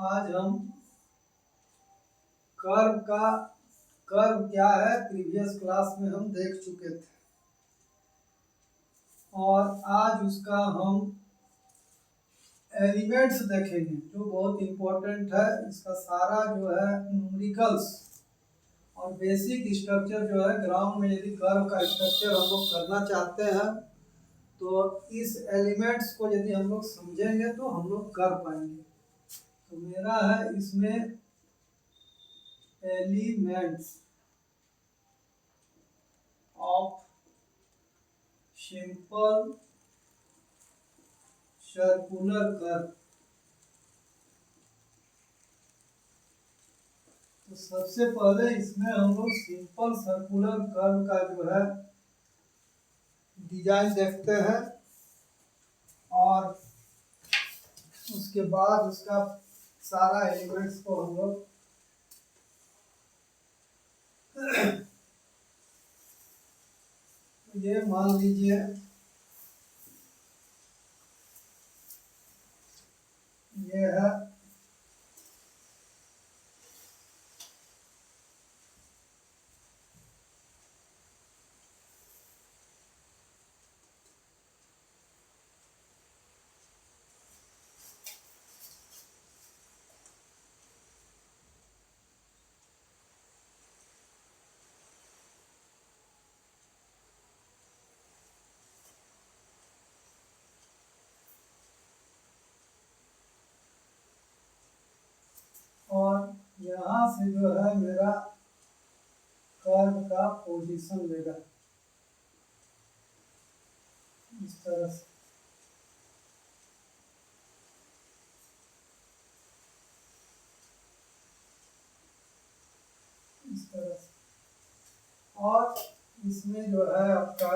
आज हम कर्व क्या है प्रीवियस क्लास में हम देख चुके थे और आज उसका हम एलिमेंट्स देखेंगे जो बहुत इम्पोर्टेंट है। इसका सारा जो है न्यूमेरिकल्स और बेसिक स्ट्रक्चर जो है ग्राउंड में यदि कर्व का स्ट्रक्चर हम लोग करना चाहते हैं तो इस एलिमेंट्स को यदि हम लोग समझेंगे तो हम लोग कर पाएंगे। तो मेरा है इसमें elements of simple circular curve. तो सबसे पहले इसमें हम लोग सिंपल सर्कुलर कर्व का जो है डिजाइन देखते हैं और उसके बाद उसका सारा एलिमेंट्स को हम लोग ये मान लीजिए ये है और यहाँ से जो है मेरा कर्व का पोजीशन लेगा इस तरह से। इस तरह से और इसमें जो है आपका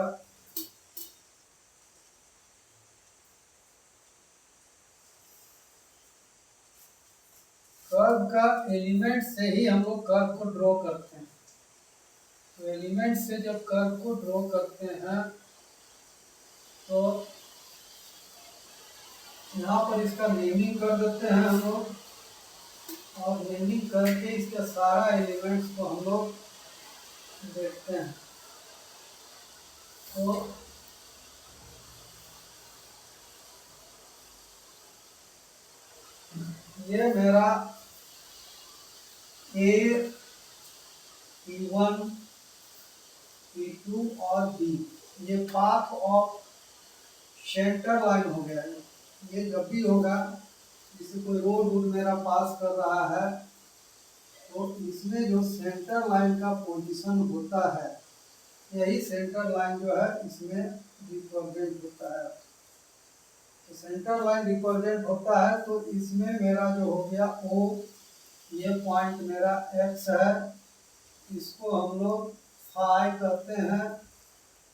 कर्व का एलिमेंट से ही हम लोग कर्व को ड्रॉ करते हैं। तो एलिमेंट से जब कर्व को ड्रॉ करते हैं तो यहाँ पर इसका नेमिंग कर देते हैं हम लोग और नेमिंग करके इसका सारा एलिमेंट्स को हम लोग देखते हैं। तो ये मेरा ए, P1, P2 और B ये पाथ ऑफ सेंटर लाइन हो गया है। ये जब भी होगा जैसे कोई रोड मेरा पास कर रहा है तो इसमें जो सेंटर लाइन का पोजीशन होता है यही सेंटर लाइन जो है इसमें रिप्रेजेंट होता है। तो सेंटर लाइन रिप्रेजेंट होता है तो इसमें मेरा जो हो गया O, ये पॉइंट मेरा X है, इसको हम लोग फाई कहते हैं।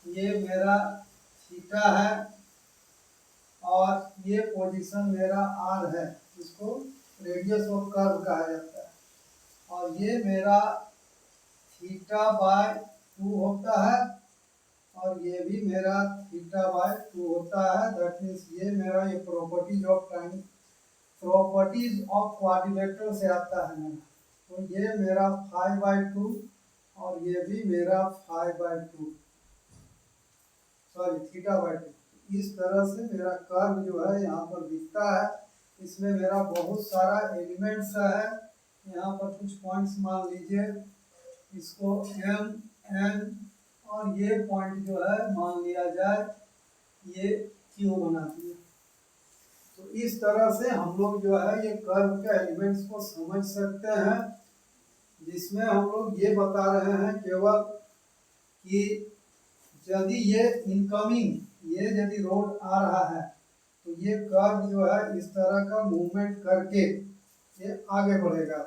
ये मेरा थीटा है और ये पोजीशन मेरा R है, इसको रेडियस ऑफ कर्व कहा जाता है। और ये मेरा थीटा बाय 2 होता है और ये भी मेरा थीटा बाय 2 होता है। दैट मीन्स ये मेरा ये प्रॉपर्टीज ऑफ क्वाड्रिलेटरल से आता है मेरा। तो ये मेरा 5/2 और ये भी मेरा 5/2 सॉरी थीटा/2। इस तरह से मेरा कर्व जो है यहाँ पर दिखता है। इसमें मेरा बहुत सारा एलिमेंट्स है। यहाँ पर कुछ पॉइंट्स मान लीजिए, इसको M, N और ये पॉइंट जो है मान लिया जाए ये Q बनाती है। तो इस तरह से हम लोग जो है ये कर्व के एलिमेंट्स को समझ सकते हैं, जिसमें हम लोग ये बता रहे हैं केवल कि यदि ये इनकमिंग ये यदि रोड आ रहा है तो ये कर्व जो है इस तरह का मूवमेंट करके ये आगे बढ़ेगा।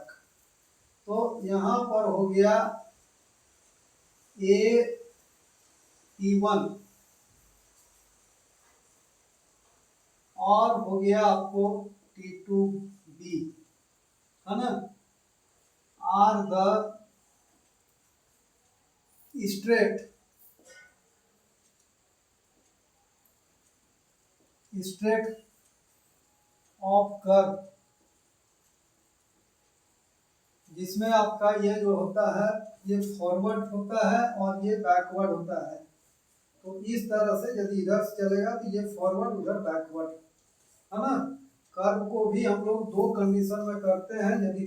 तो यहाँ पर हो गया A, P1 और हो गया आपको T2B, है ना। Are the straight of curve जिसमें आपका ये जो होता है ये फॉरवर्ड होता है और ये बैकवर्ड होता है। तो इस तरह से यदि इधर से चलेगा तो ये फॉरवर्ड, उधर बैकवर्ड, है ना। कर्व को भी हम लोग दो कंडीशन में करते हैं, यदि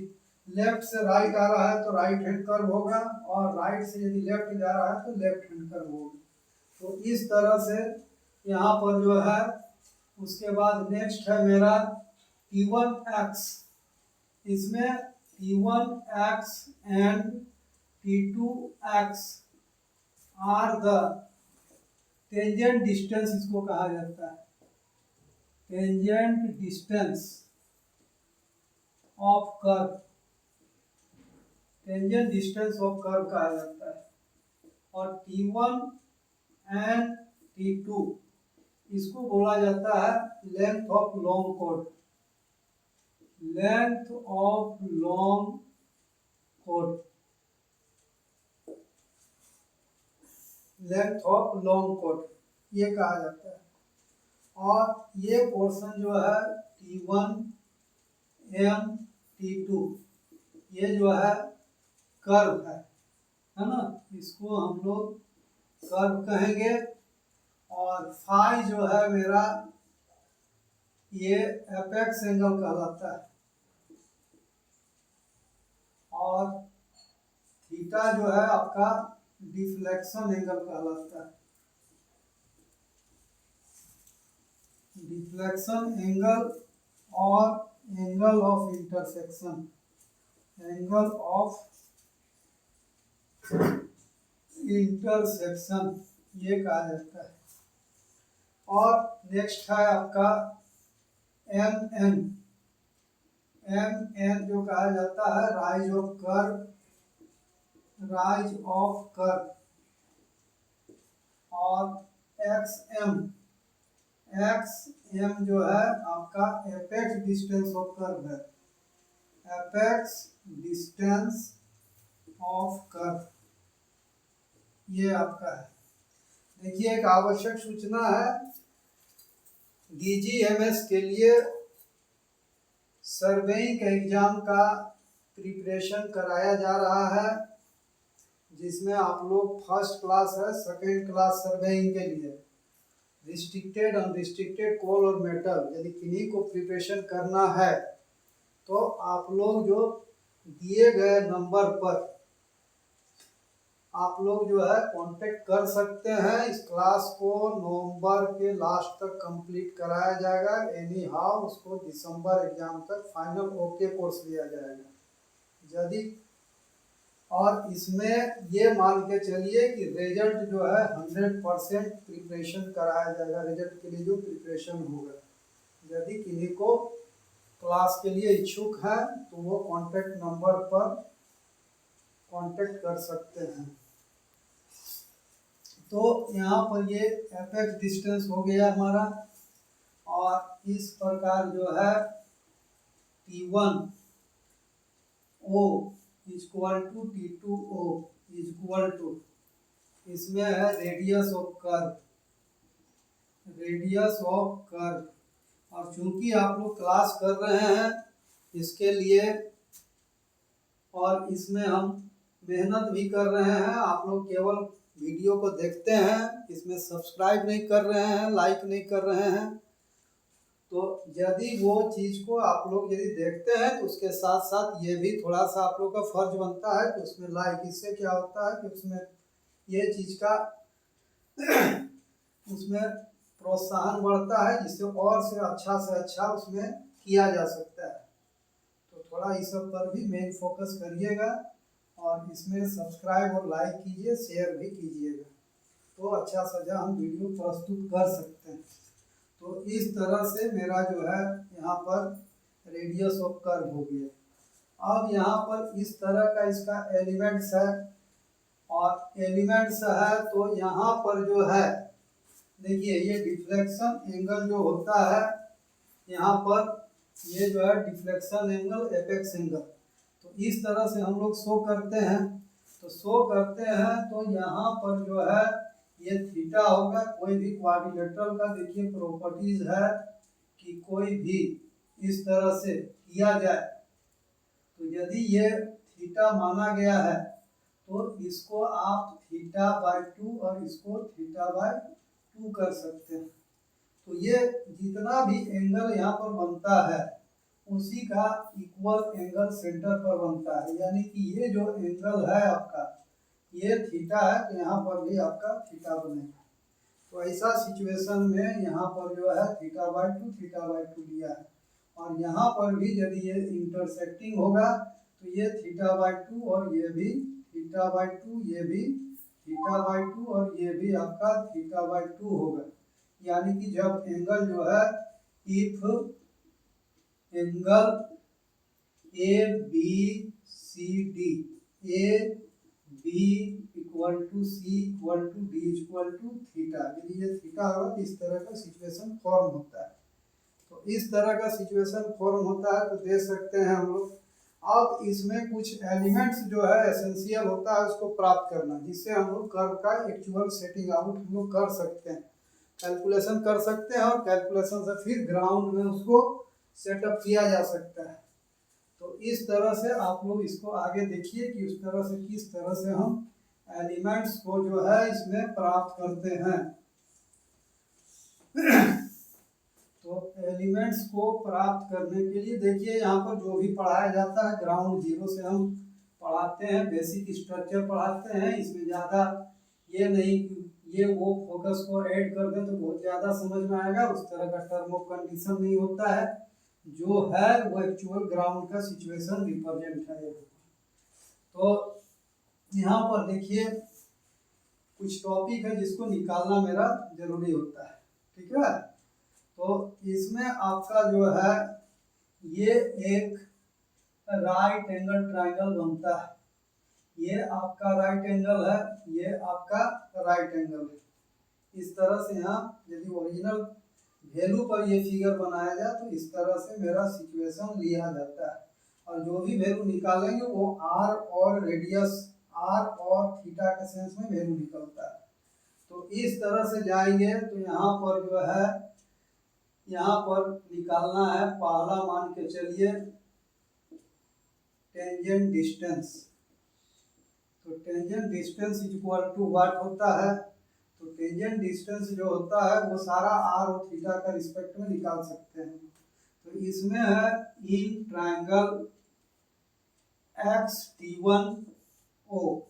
लेफ्ट से राइट आ रहा है तो राइट हैंड कर्व होगा, और राइट से यदि लेफ्ट जा रहा है तो लेफ्ट हैंड कर्व होगा। तो इस तरह से यहाँ पर जो है, उसके बाद नेक्स्ट है मेरा T1x। इसमें T1x and T2x are the tangent distance, इसको कहा जाता है tangent distance of curve, tangent distance of curve कहा जाता है। और T1 एंड T2 इसको बोला जाता है length of long code, length of long code, length of long code ये कहा जाता है। और ये पोर्शन जो है T1 एम T2 ये जो है कर्व है ना, इसको हम लोग कर्व कहेंगे। और फाई जो है मेरा ये एपेक्स एंगल कहलाता है, और थीटा जो है आपका डिफ्लेक्शन एंगल कहलाता है, डिफ्लेक्शन एंगल और angle of intersection, angle of intersection ये कहा जाता है। और नेक्स्ट है आपका एम एन जो कहा जाता है rise of curve, rise of curve. और एक्स एम जो है आपका एपेक्स डिस्टेंस ऑफ कर्व है, एपेक्स डिस्टेंस ऑफ कर्व ये आपका है। देखिए एक आवश्यक सूचना है, DGMS के लिए सर्वेइंग एग्जाम का प्रिपरेशन कराया जा रहा है, जिसमें आप लोग फर्स्ट क्लास है, सेकेंड क्लास सर्वेइंग के लिए रिस्ट्रिक्टेड, अनरिस्ट्रिक्टेड, कोल और मेटल, यदि किन्हीं को प्रिपरेशन करना है तो आप लोग जो दिए गए नंबर पर आप लोग जो है कांटेक्ट कर सकते हैं। इस क्लास को नवंबर के लास्ट तक कंप्लीट कराया जाएगा, एनी हाउ उसको दिसंबर एग्जाम तक फाइनल ओके कोर्स लिया जाएगा। यदि और इसमें ये मान के चलिए कि रिजल्ट जो है 100% प्रिपरेशन कराया जाएगा, रिजल्ट के लिए जो प्रिपरेशन होगा। यदि किन्हीं को क्लास के लिए इच्छुक है तो वो कांटेक्ट नंबर पर कांटेक्ट कर सकते हैं। तो यहाँ पर ये एपेक्स डिस्टेंस हो गया हमारा, और इस प्रकार जो है T1 O equal to T2 O equal to, इसमें है radius of curve, radius of curve. और चूंकि आप लोग क्लास कर रहे हैं इसके लिए, और इसमें हम मेहनत भी कर रहे हैं, आप लोग केवल वीडियो को देखते हैं, इसमें सब्सक्राइब नहीं कर रहे हैं, लाइक नहीं कर रहे हैं। तो यदि वो चीज़ को आप लोग यदि देखते हैं तो उसके साथ साथ ये भी थोड़ा सा आप लोग का फर्ज बनता है कि उसमें लाइक, इससे क्या होता है कि उसमें ये चीज़ का उसमें प्रोत्साहन बढ़ता है, जिससे और से अच्छा उसमें किया जा सकता है। तो थोड़ा इस सब पर भी मेन फोकस करिएगा, और इसमें सब्सक्राइब और लाइक कीजिए, शेयर भी कीजिएगा, तो अच्छा सजा हम वीडियो प्रस्तुत कर सकते हैं। तो इस तरह से मेरा जो है यहाँ पर रेडियस ऑफ कर्व हो गया। अब यहाँ पर इस तरह का इसका एलिमेंट्स है, और एलिमेंट्स है तो यहाँ पर जो है देखिए ये डिफ्लेक्शन एंगल जो होता है, यहाँ पर ये जो है डिफ्लेक्शन एंगल, एपेक्स एंगल, तो इस तरह से हम लोग शो करते हैं। तो शो करते हैं तो यहाँ पर जो है ये थीटा होगा। कोई भी क्वाड्रिलेटरल का देखिए प्रॉपर्टीज है कि कोई भी इस तरह से किया जाए तो यदि ये थीटा माना गया है तो इसको आप थीटा बाय 2 और इसको थीटा बाय 2 कर सकते हैं। तो ये जितना भी एंगल यहाँ पर बनता है उसी का इक्वल एंगल सेंटर पर बनता है, यानी कि ये जो एंगल है आपका ये थीटा है तो यहाँ पर भी आपका थीटा बनेगा। तो ऐसा सिचुएशन में यहाँ पर जो है थीटा बाय 2 लिया है, और यहाँ पर भी यदि ये इंटरसेक्टिंग होगा तो ये थीटा बाय 2 और ये भी थीटा बाय 2, ये भी थीटा बाय 2 और ये भी आपका थीटा बाय 2 होगा। यानी कि जब एंगल जो है if angle A B C D, A B equal to C equal to D equal to theta, यदि ये थीटा होगा तो इस तरह का सिचुएशन फॉर्म होता है। तो इस तरह का सिचुएशन फॉर्म होता है तो देख सकते हैं हम लोग। अब इसमें कुछ एलिमेंट्स जो है एसेंशियल होता है उसको प्राप्त करना, जिससे हम लोग कर्व का एक्चुअल सेटिंग आउट हम लोग कर सकते हैं, कैलकुलेशन कर सकते हैं, और कैलकुलेशन से फिर ग्राउंड में उसको सेटअप किया जा सकता है। तो इस तरह से आप लोग इसको आगे देखिए कि उस तरह से किस तरह से हम एलिमेंट्स को जो है इसमें प्राप्त करते हैं। तो एलिमेंट्स को प्राप्त करने के लिए देखिए यहाँ पर जो भी पढ़ाया जाता है ग्राउंड जीरो से हम पढ़ाते हैं, बेसिक स्ट्रक्चर पढ़ाते हैं। इसमें ज़्यादा ये नहीं ये वो फोकस को ऐड कर दें तो बहुत ज़्यादा समझ में आएगा, उस तरह का टर्म ऑफ कंडीशन नहीं होता है, जो है वो एक्चुअल ग्राउंड का सिचुएशन रिप्रेजेंट है। तो यहाँ पर देखिए कुछ टॉपिक है जिसको निकालना मेरा जरूरी होता है, ठीक है। तो इसमें आपका जो है ये एक राइट एंगल ट्रायंगल बनता है, ये आपका राइट एंगल है, ये आपका राइट एंगल है। इस तरह से यहाँ यदि ओरिजिनल वैल्यू पर ये फिगर बनाया जाए तो इस तरह से मेरा सिचुएशन लिया जाता है, और जो भी वैल्यू निकालेंगे वो आर और रेडियस आर और थीटा के सेंस में वैल्यू निकलता है। तो इस तरह से जाएंगे तो यहाँ पर जो है यहाँ पर निकालना है, पहला मान के चलिए टेंजेंट डिस्टेंस। तो tangent distance is equal to what होता है, तो टेंजेंट डिस्टेंस जो होता है वो सारा आर और थीटा का रिस्पेक्ट में निकाल सकते हैं। तो इसमें है इन ट्रायंगल XT1O,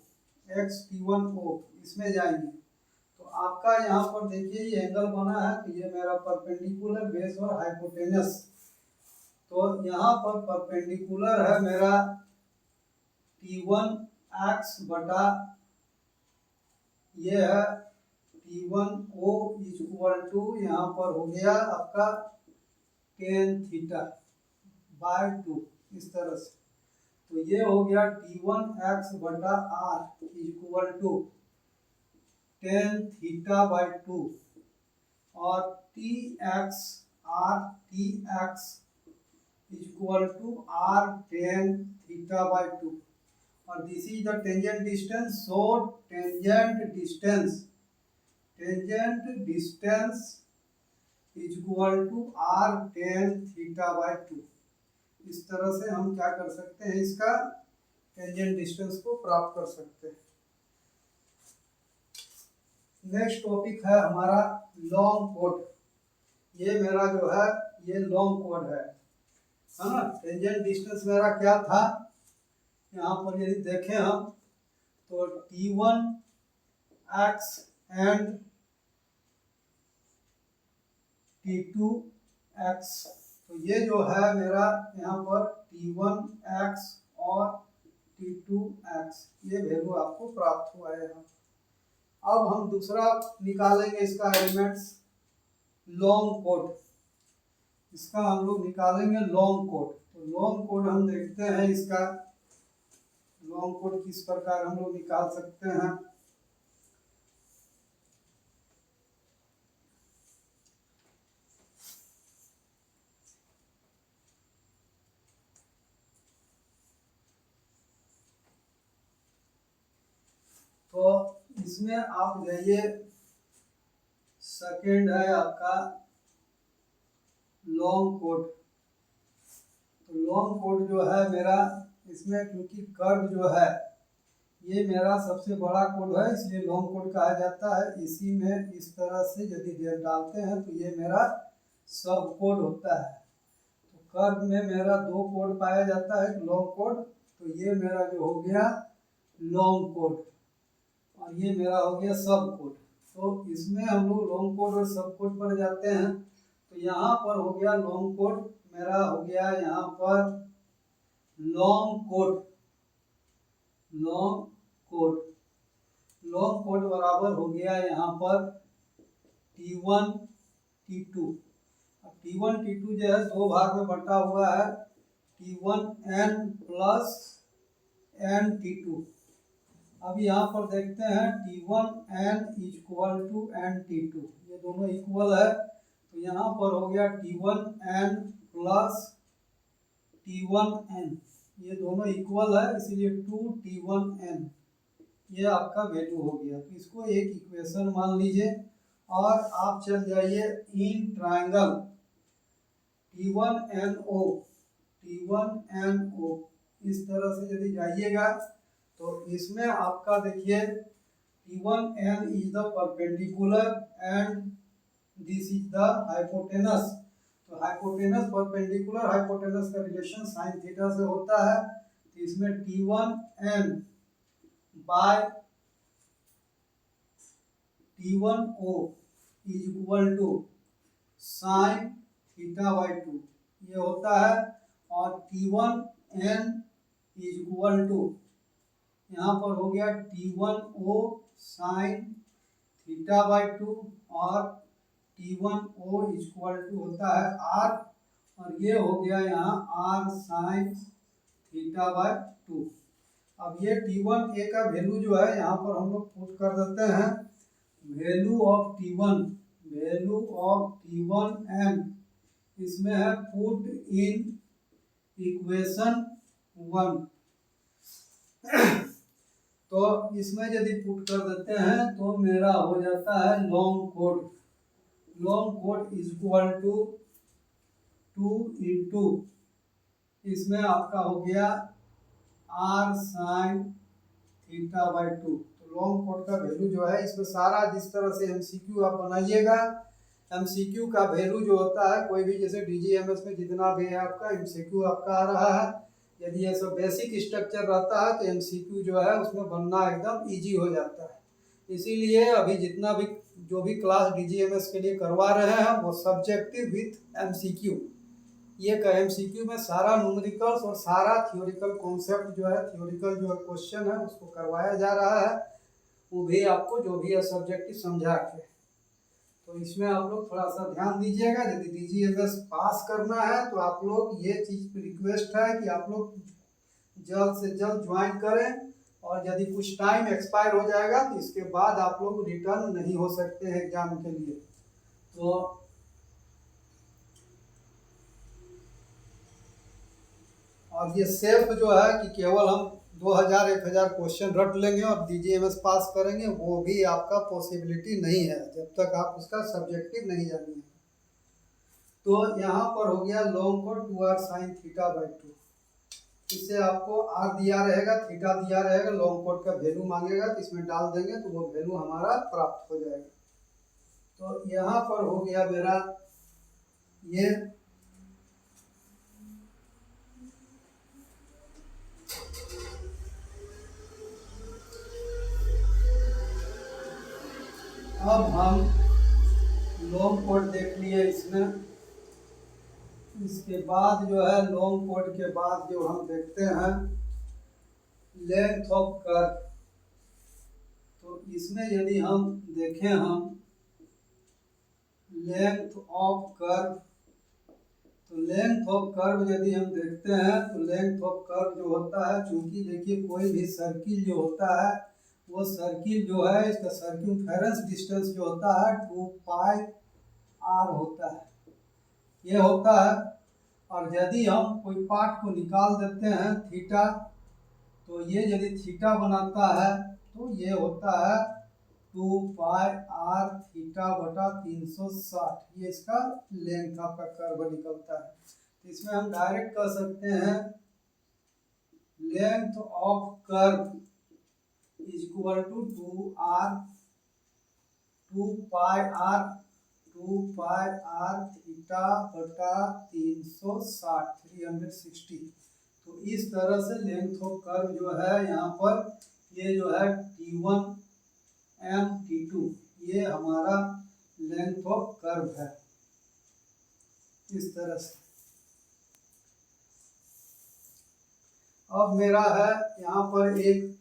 XT1O इसमें जाएंगे तो आपका यहाँ पर देखिए ये एंगल बना है, तो ये मेरा परपेंडिकुलर बेस और हाइपोटेनस। तो यहाँ पर परपेंडिकुलर है मेरा T1X बटा ये है T1O इज इक्वल टू यहाँ पर हो गया आपका tan थीटा बाय 2, इस तरह से। तो ये हो गया T1X बटा R is equal to tan theta by 2, और TX is equal to R tan theta by 2, और this is the tangent distance. So tangent distance is equal to R tan theta by 2। इस तरह से हम क्या कर सकते हैं, इसका टेंजेंट डिस्टेंस को प्राप्त कर सकते हैं। नेक्स्ट टॉपिक है हमारा लॉन्ग कोड। ये मेरा जो है ये लॉन्ग कोड है ना। टेंजेंट डिस्टेंस मेरा क्या था, यहाँ पर यदि देखें हम तो T1X एंड T2X, तो ये जो है मेरा यहाँ पर T1X और T2X ये वैल्यू आपको प्राप्त हुआ है यहाँ। अब हम दूसरा निकालेंगे इसका एलिमेंट्स लॉन्ग कोड, इसका हम लोग निकालेंगे लॉन्ग कोड। तो लॉन्ग कोड हम देखते हैं इसका लॉन्ग कोड किस प्रकार हम लोग निकाल सकते हैं। तो इसमें आप जाइए, सेकेंड है आपका लॉन्ग कोड। तो लॉन्ग कोड जो है मेरा इसमें क्योंकि कर्व जो है ये मेरा सबसे बड़ा कोड है, इसलिए लॉन्ग कोड कहा जाता है। इसी में इस तरह से यदि डालते हैं तो ये मेरा सब कोड होता है। तो कर्व में मेरा दो कोड पाया जाता है, लॉन्ग कोड, तो ये मेरा जो हो गया लॉन्ग कोड और ये मेरा हो गया सब कोड। तो इसमें हम लोग लॉन्ग कोड और सब कोड पर जाते हैं। तो यहाँ पर हो गया लॉन्ग कोड, मेरा हो गया यहाँ पर लॉन्ग कोड। लॉन्ग कोड बराबर हो गया यहाँ पर T1 T2। अब T1 T2 जो है दो भाग में बंटा हुआ है, T1n प्लस n T2। अब यहाँ पर देखते हैं T1n equal to n T2, ये दोनों इक्वल है। तो यहाँ पर हो गया T1n प्लस T1n, ये दोनों इक्वल है, इसलिए 2T1n ये आपका वैल्यू हो गया। तो इसको एक इक्वेशन मान लीजिए और आप चल जाइए इन ट्रायंगल T1NO इस तरह से यदि जाइएगा तो इसमें आपका देखिए T1n is the perpendicular and this is the hypotenuse. तो हाइपोटेनस परपेंडिकुलर, हाइपोटेनस का रिलेशन साइन थीटा से होता है। तो इसमें T1n by T1O is equal to sine theta by 2 ये होता है। और T1n इज इक्वल टू यहाँ पर हो गया T1O साइन थीटा बाई 2 और T1O इक्वल टू होता है R, और ये हो गया यहाँ R साइन थीटा बाई 2। अब ये T1A का वैल्यू जो है यहाँ पर हम लोग पुट कर देते हैं, वैल्यू ऑफ T1n इसमें है पुट इन इक्वेशन 1। तो इसमें यदि पुट कर देते हैं तो मेरा हो जाता है लॉन्ग कोड इज इक्वल टू 2 इंटू इसमें आपका हो गया R साइन थीटा बाई 2। तो लॉन्ग कोड का वैल्यू जो है इसमें सारा जिस तरह से MCQ आप बनाइएगा, MCQ का वैल्यू जो होता है कोई भी, जैसे DGMS में जितना भी है आपका MCQ आपका आ रहा है, यदि ये सब बेसिक स्ट्रक्चर रहता है तो MCQ जो है उसमें बनना एकदम इजी हो जाता है। इसीलिए अभी जितना भी जो भी क्लास DGMS के लिए करवा रहे हैं वो सब्जेक्टिव विथ MCQ, ये का MCQ में सारा न्यूमेरिकल्स और सारा थियोरिकल कॉन्सेप्ट जो है, थियोरिकल जो क्वेश्चन है उसको करवाया जा रहा है, वो भी आपको जो भी है सब्जेक्टिव समझा के। तो इसमें आप लोग थोड़ा सा ध्यान दीजिएगा, यदि DGMS पास करना है तो आप लोग ये चीज़ रिक्वेस्ट है कि आप लोग जल्द से जल्द ज्वाइन करें, और यदि कुछ टाइम एक्सपायर हो जाएगा तो इसके बाद आप लोग रिटर्न नहीं हो सकते हैं एग्जाम के लिए। तो और ये सेल्फ जो है कि केवल हम 2000-1000 क्वेश्चन रट लेंगे और DGMS पास करेंगे, वो भी आपका पॉसिबिलिटी नहीं है जब तक आप उसका सब्जेक्टिव नहीं जानिए। तो यहाँ पर हो गया long code 2R sign theta by 2, इससे आपको R दिया रहेगा, थीटा दिया रहेगा, लॉन्ग कोड का वैल्यू मांगेगा तो इसमें डाल देंगे तो वो वैल्यू हमारा प्राप्त हो जाएगा। तो यहाँ पर हो गया मेरा ये अब हम लॉन्ग कोड देख लिए इसमें। इसके बाद जो है लॉन्ग कोड के बाद जो हम देखते हैं लेंथ ऑफ कर्व। तो इसमें यदि हम देखें हम लेंथ ऑफ कर्व, तो लेंथ ऑफ कर्व यदि हम देखते हैं तो लेंथ ऑफ कर्व जो होता है, चूंकि देखिए कोई भी सर्किल जो होता है वो सर्किल जो है इसका सर्कमफेरेंस डिस्टेंस जो होता है 2πr होता है, ये होता है। और यदि हम कोई पार्ट को निकाल देते हैं थीटा, तो ये यदि थीटा बनाता है तो ये होता है 2πr थीटा बटा 360, ये इसका लेंथ आपका कर्व निकलता है। तो इसमें हम डायरेक्ट कर सकते हैं length of curve is equal to 2 pi R theta बटा 360। तो इस तरह से लेंथ ऑफ कर्व जो है यहाँ पर ये जो है T1 M T2 ये हमारा लेंथ ऑफ कर्व है इस तरह से। अब मेरा है यहाँ पर एक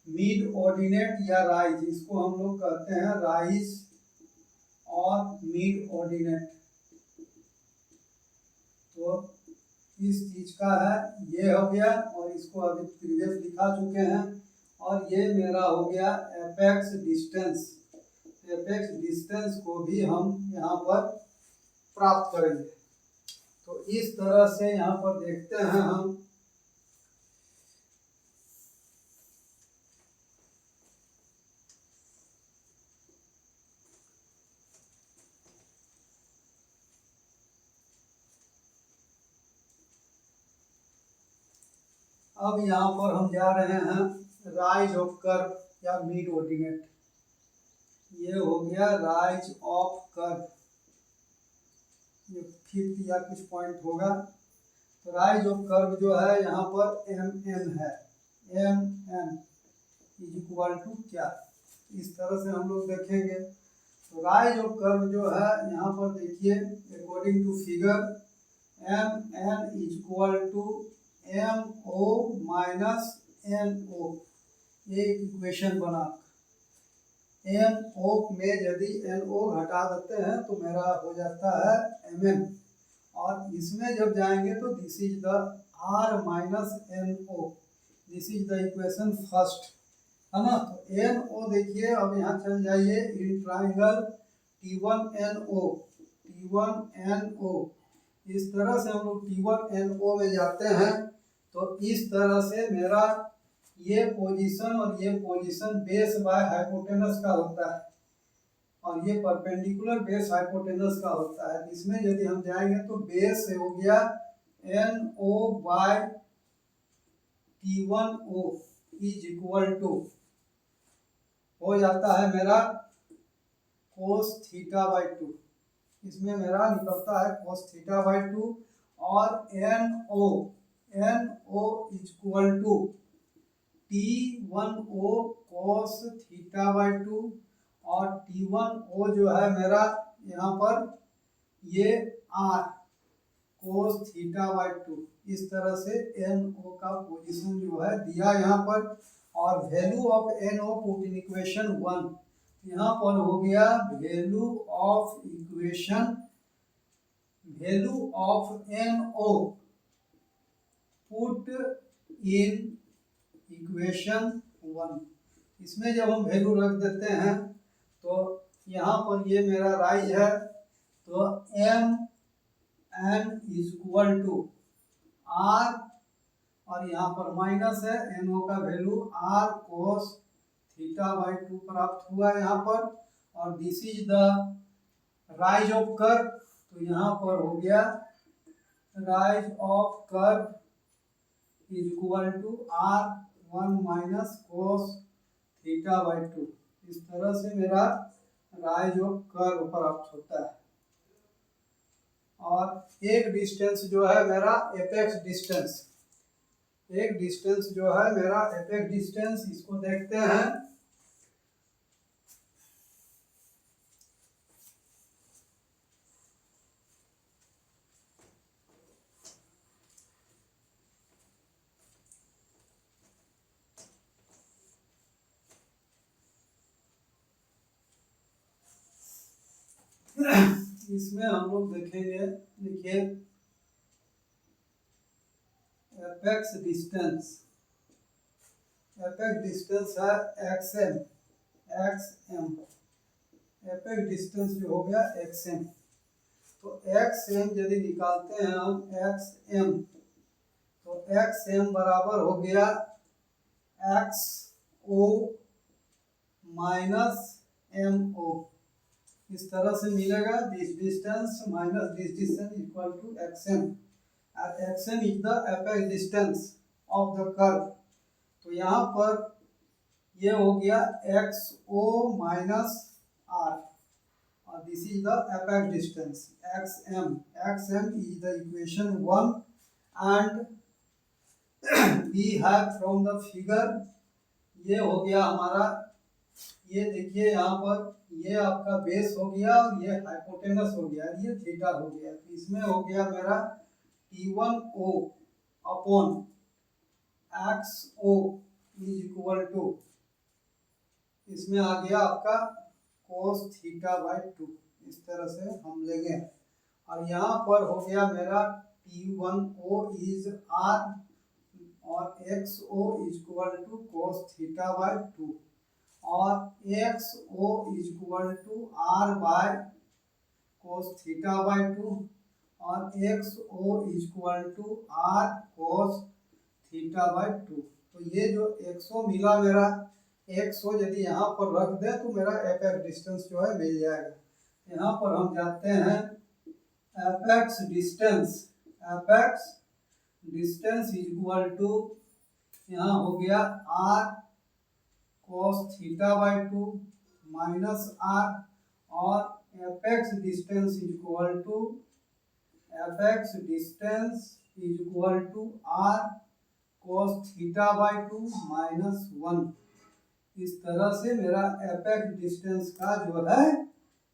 मिड ऑर्डिनेट या राइज, इसको हम लोग कहते हैं राइज और मिड ऑर्डिनेट। तो इस चीज का है ये हो गया, और इसको अभी प्रीवियस लिखा चुके हैं। और ये मेरा हो गया एपेक्स डिस्टेंस। एपेक्स डिस्टेंस को भी हम यहाँ पर प्राप्त करेंगे। तो इस तरह से यहाँ पर देखते हैं हम अब यहाँ पर हम जा रहे हैं राइज ऑफ कर्व या मिड ऑर्डिनेट। ये हो गया राइज ऑफ कर्व, ये फिफ्थ या कुछ पॉइंट होगा। तो राइज ऑफ कर्व जो है यहाँ पर एम है, एम इज इक्वल टू क्या, इस तरह से हम लोग देखेंगे। तो राइज ऑफ कर्व जो है यहाँ पर देखिए according to figure M N is equal to M O minus N O. ये इक्वेशन बना। एम ओ में यदि एन ओ घटा देते हैं तो मेरा हो जाता है एम एन, और इसमें जब जाएंगे तो this is the R minus N O, this is the equation first, है ना। तो एन ओ देखिए, अब यहाँ चल जाइए इन ट्राइंगल T1NO, T1NO, इस तरह से हम लोग T1NO में जाते हैं। तो इस तरह से मेरा ये पोजीशन और ये पोजीशन बेस बाय हाइपोटेनस का होता है, और ये परपेंडिकुलर बेस हाइपोटेनस का होता है। इसमें यदि हम जाएंगे तो बेस हो गया NO by T1O is equal to हो जाता है मेरा cos थीटा बाई 2। इसमें मेरा निकलता है cos थीटा बाई 2, और NO is equal to T1O cos theta by 2, और T1O जो है मेरा यहाँ पर ये R cos थीटा बाई 2। इस तरह से NO का पोजीशन जो है दिया यहाँ पर, और value of NO put in equation 1। यहाँ पर हो गया value of equation, value of NO put in equation 1। इसमें जब हम वैल्यू रख देते हैं तो यहाँ पर ये मेरा राइज है, तो M N is equal to R, और यहाँ पर माइनस है NO का value R cos theta by 2 प्राप्त हुआ यहाँ पर, और this is the rise of curve. तो यहाँ पर हो गया rise of curve is equal to R1 minus cos theta by 2। इस तरह से मेरा राइज ऑफ कर्व प्राप्त होता है। और एक डिस्टेंस जो है मेरा एपेक्स डिस्टेंस, एक डिस्टेंस जो है मेरा एपेक्स डिस्टेंस, इसको देखते हैं। इसमें हम लोग देखेंगे, देखिए एपेक्स डिस्टेंस, एपेक्स डिस्टेंस है XM, एपेक्स डिस्टेंस जो हो गया XM। तो XM यदि निकालते हैं हम XM, तो XM बराबर हो गया XO माइनस MO। इस तरह से मिलेगा this distance minus this distance equal to XM, और XM is the apex distance of the curve. तो यहाँ पर ये हो गया XO माइनस R और this is the apex distance XM। XM is the equation 1 and we have from the figure, ये हो गया हमारा, ये देखिए यहाँ पर ये आपका बेस हो गया और ये हाइपोटेनस हो गया, ये थीटा हो गया। तो इसमें हो गया मेरा T1O upon XO is equal to, इसमें आ गया आपका cos थीटा बाई 2, इस तरह से हम लेंगे। और यहाँ पर हो गया मेरा T1O इज R और XO is equal to cos theta by 2 और XO is equal to R by cos theta by 2 और XO is equal to R cos theta by 2। तो ये जो XO मिला मेरा, XO यदि यहाँ पर रख दे तो मेरा एपेक्स डिस्टेंस जो है मिल जाएगा। यहाँ पर हम जाते हैं apex distance, apex distance is equal to, यहाँ हो गया R cos theta by 2 minus R और apex distance is equal to, apex distance is equal to R cos theta by 2 minus 1। इस तरह से मेरा एपेक्स डिस्टेंस का जो है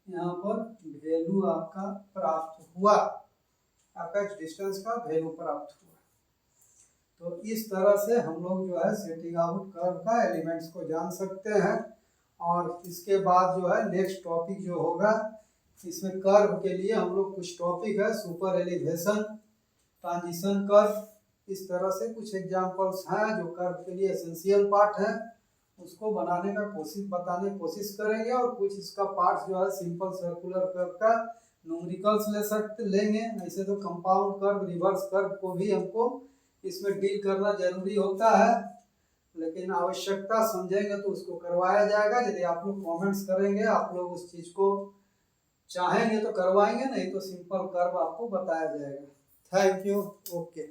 यहाँ पर वैल्यू आपका प्राप्त हुआ, एपेक्स डिस्टेंस का वैल्यू प्राप्त हुआ। तो इस तरह से हम लोग जो है सेटिंग आउट कर्व का एलिमेंट्स को जान सकते हैं। और इसके बाद जो है नेक्स्ट टॉपिक जो होगा, इसमें कर्व के लिए हम लोग कुछ टॉपिक है, सुपर एलिवेशन, ट्रांजिशन कर्व, इस तरह से कुछ एग्जांपल्स हैं जो कर्व के लिए एसेंशियल पार्ट है, उसको बनाने का बताने की कोशिश करेंगे। और कुछ इसका पार्ट्स जो है सिंपल सर्कुलर कर्व का न्यूमेरिकल्स लेंगे। ऐसे तो कंपाउंड कर्व, रिवर्स कर्व को भी हमको इसमें डील करना जरूरी होता है, लेकिन आवश्यकता समझेंगे तो उसको करवाया जाएगा। यदि आप लोग कमेंट्स करेंगे, आप लोग उस चीज़ को चाहेंगे तो करवाएंगे, नहीं तो सिंपल कर्व आपको बताया जाएगा। Thank you. ओके।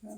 क्या